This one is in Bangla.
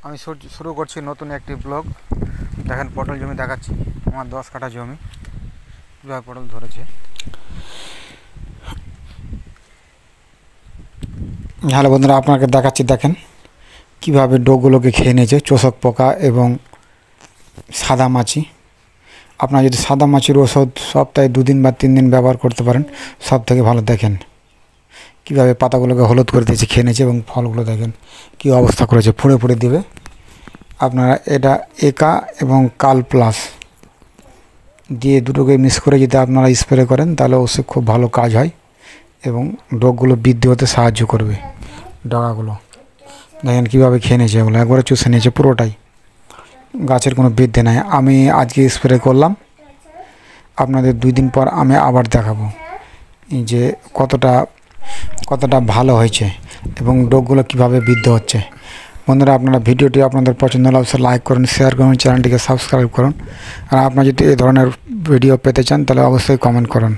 আমি শুরু করছি নতুন একটি ব্লগ। দেখেন পটল জমি দেখাচ্ছি, আমার 10 কাঠা জমি, কীভাবে পটল ধরেছে। হ্যালো বন্ধুরা, আপনাকে দেখাচ্ছি, দেখেন কিভাবে ডোগুলোকে খেয়ে নিয়েছে চোষক পোকা এবং সাদা মাছি। আপনারা যদি সাদা মাছির ওষুধ সপ্তাহে 2 দিন বা 3 দিন ব্যবহার করতে পারেন, সব থেকে ভালো। দেখেন কীভাবে পাতাগুলোকে হলুদ করে দিয়েছে, খেয়ে নিয়েছে, এবং ফলগুলো দেখেন কী অবস্থা করেছে, ফুঁড়ে ফুঁড়ে দিবে। আপনারা এটা একা এবং কাল প্লাস দিয়ে দুটোকে মিক্স করে যদি আপনারা স্প্রে করেন, তাহলে অবশ্যই খুব ভালো কাজ হয় এবং রোগগুলো বৃদ্ধি হতে সাহায্য করবে। ডগাগুলো দেখেন কীভাবে খেয়ে নিয়েছে, এগুলো একবারে চুষে নিয়েছে পুরোটাই, গাছের কোনো বৃদ্ধি নাই। আমি আজকে স্প্রে করলাম, আপনাদের 2 দিন পর আমি আবার দেখাবো যে কতটা ভালো হয়েছে এবং রোগগুলো কীভাবে বৃদ্ধি হচ্ছে। বন্ধুরা, আপনারা ভিডিওটি আপনাদের পছন্দ হলে অবশ্যই লাইক করুন, শেয়ার করুন, চ্যানেলটিকে সাবস্ক্রাইব করুন। আর আপনারা যদি এই ধরনের ভিডিও পেতে চান তাহলে অবশ্যই কমেন্ট করুন।